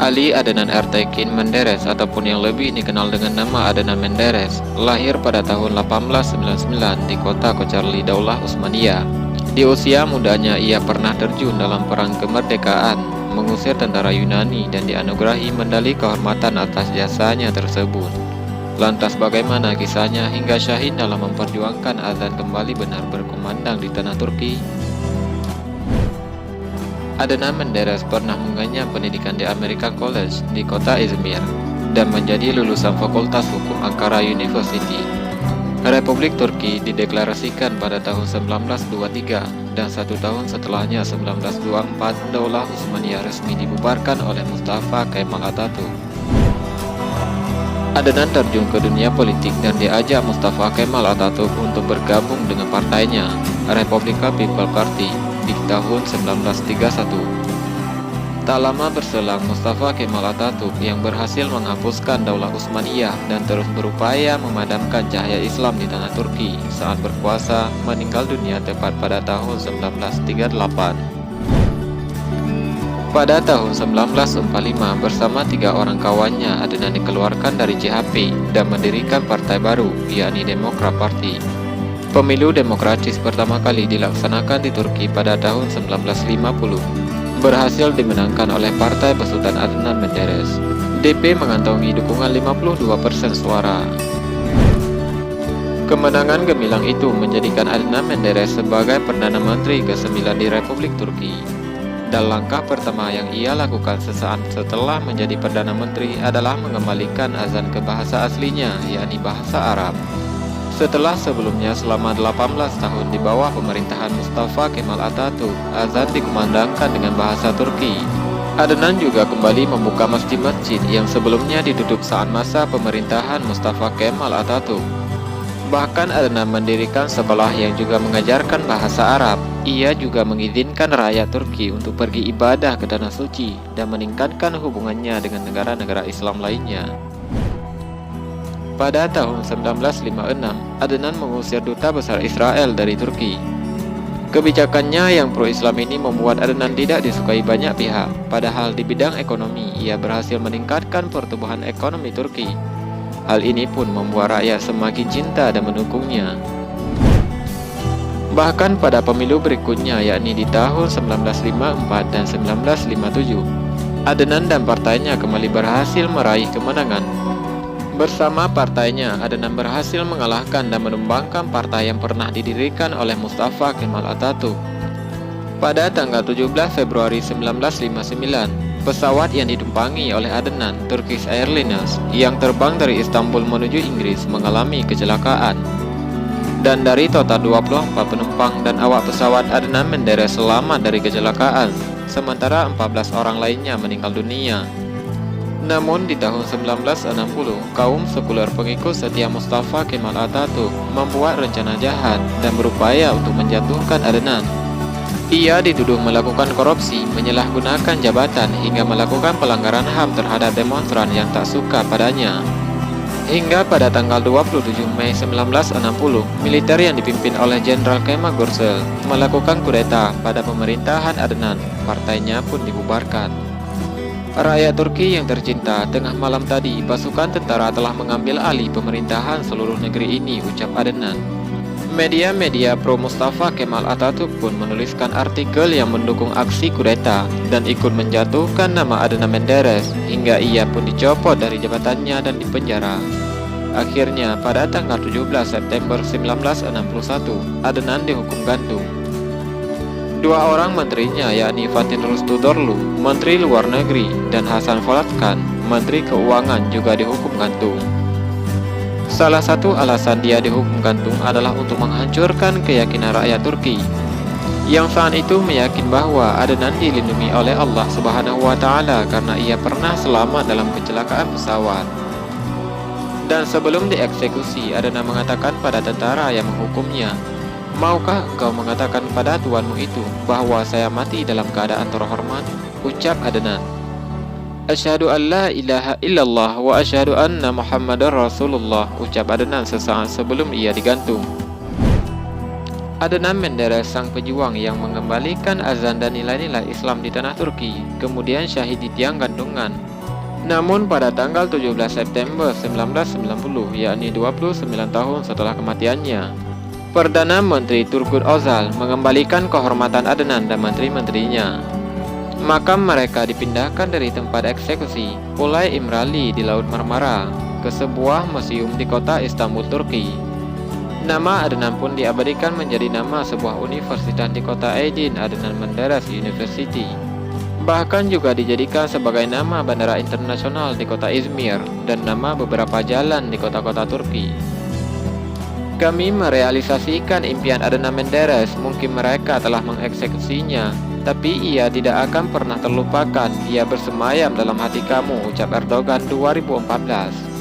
Ali Adnan Ertekin Menderes ataupun yang lebih dikenal dengan nama Adnan Menderes lahir pada tahun 1899 di kota Kocaeli, Daulah Utsmaniyah. Di usia mudanya ia pernah terjun dalam perang kemerdekaan, mengusir tentara Yunani dan dianugerahi medali kehormatan atas jasanya tersebut. Lantas bagaimana kisahnya hingga syahid dalam memperjuangkan azan kembali benar berkumandang di tanah Turki? Adnan Menderes pernah mengenyam pendidikan di American College di kota Izmir dan menjadi lulusan Fakultas Hukum Ankara University. Republik Turki dideklarasikan pada tahun 1923 dan 1 tahun setelahnya 1924 Daulah Utsmaniyah resmi dibubarkan oleh Mustafa Kemal Atatürk. Adnan terjun ke dunia politik dan diajak Mustafa Kemal Atatürk untuk bergabung dengan partainya, Republika People Party, di tahun 1931. Tak lama berselang, Mustafa Kemal Atatürk yang berhasil menghapuskan Daulah Utsmaniyah dan terus berupaya memadamkan cahaya Islam di tanah Turki saat berkuasa, meninggal dunia tepat pada tahun 1938. Pada tahun 1945 bersama 3 orang kawannya, Adnan dikeluarkan dari CHP dan mendirikan partai baru, yakni Demokrat Party. Pemilu demokratis pertama kali dilaksanakan di Turki pada tahun 1950. Berhasil dimenangkan oleh Partai Besutan Adnan Menderes. DP mengantongi dukungan 52% suara. Kemenangan gemilang itu menjadikan Adnan Menderes sebagai Perdana Menteri ke-9 di Republik Turki. Dan langkah pertama yang ia lakukan sesaat setelah menjadi Perdana Menteri adalah mengembalikan azan ke bahasa aslinya, yakni bahasa Arab. Setelah sebelumnya selama 18 tahun di bawah pemerintahan Mustafa Kemal Atatürk, azan dikumandangkan dengan bahasa Turki. Adnan juga kembali membuka masjid-masjid yang sebelumnya ditutup saat masa pemerintahan Mustafa Kemal Atatürk. Bahkan Adnan mendirikan sekolah yang juga mengajarkan bahasa Arab. Ia juga mengizinkan rakyat Turki untuk pergi ibadah ke tanah suci dan meningkatkan hubungannya dengan negara-negara Islam lainnya. Pada tahun 1956, Adnan mengusir duta besar Israel dari Turki. Kebijakannya yang pro-Islam ini membuat Adnan tidak disukai banyak pihak, padahal di bidang ekonomi ia berhasil meningkatkan pertumbuhan ekonomi Turki. Hal ini pun membuat rakyat semakin cinta dan mendukungnya. Bahkan pada pemilu berikutnya, yakni di tahun 1954 dan 1957, Adnan dan partainya kembali berhasil meraih kemenangan. Bersama partainya, Adnan berhasil mengalahkan dan menumbangkan partai yang pernah didirikan oleh Mustafa Kemal Atatürk. Pada tanggal 17 Februari 1959, pesawat yang ditumpangi oleh Adnan, Turkish Airlines, yang terbang dari Istanbul menuju Inggris mengalami kecelakaan. Dan dari total 24 penumpang dan awak pesawat, Adnan Menderes selamat dari kecelakaan, sementara 14 orang lainnya meninggal dunia. Namun di tahun 1960, kaum sekuler pengikut setia Mustafa Kemal Atatürk membuat rencana jahat dan berupaya untuk menjatuhkan Adnan. Ia dituduh melakukan korupsi, menyalahgunakan jabatan, hingga melakukan pelanggaran HAM terhadap demonstran yang tak suka padanya. Hingga pada tanggal 27 Mei 1960, militer yang dipimpin oleh Jenderal Kemal Gürsel melakukan kudeta pada pemerintahan Adnan. Partainya pun dibubarkan. Rakyat Turki yang tercinta, tengah malam tadi pasukan tentara telah mengambil alih pemerintahan seluruh negeri ini, ucap Adnan. Media-media pro Mustafa Kemal Atatürk pun menuliskan artikel yang mendukung aksi kudeta dan ikut menjatuhkan nama Adnan Menderes, hingga ia pun dicopot dari jabatannya dan dipenjara. Akhirnya pada tanggal 17 September 1961, Adnan dihukum gantung. 2 orang menterinya, yakni Fatih Rustudorlu, Menteri Luar Negeri, dan Hasan Polatkan, Menteri Keuangan, juga dihukum gantung. Salah satu alasan dia dihukum gantung adalah untuk menghancurkan keyakinan rakyat Turki, yang saat itu meyakin bahwa Adnan dilindungi oleh Allah Subhanahu wa Ta'ala karena ia pernah selamat dalam kecelakaan pesawat. Dan sebelum dieksekusi, Adnan mengatakan pada tentara yang menghukumnya, "Maukah engkau mengatakan pada tuanmu itu bahwa saya mati dalam keadaan terhormat?" Ucap Adnan. "Asyhadu an la ilaha illallah wa asyhadu anna Muhammadar Rasulullah," ucap Adnan sesaat sebelum ia digantung. Adnan Menderes, sang pejuang yang mengembalikan azan dan nilai-nilai Islam di tanah Turki, kemudian syahid di tiang gantungan. Namun pada tanggal 17 September 1990, yakni 29 tahun setelah kematiannya, Perdana Menteri Turgut Özal mengembalikan kehormatan Adnan dan menteri-menterinya. Makam mereka dipindahkan dari tempat eksekusi Ulay Imrali di Laut Marmara ke sebuah museum di kota Istanbul, Turki. Nama Adnan pun diabadikan menjadi nama sebuah universitas di kota Aydin, Adnan Menderes University. Bahkan juga dijadikan sebagai nama bandara internasional di kota Izmir dan nama beberapa jalan di kota-kota Turki. Kami merealisasikan impian Adnan Menderes, mungkin mereka telah mengeksekusinya, tapi ia tidak akan pernah terlupakan. Ia bersemayam dalam hati kamu, ucap Erdogan 2014.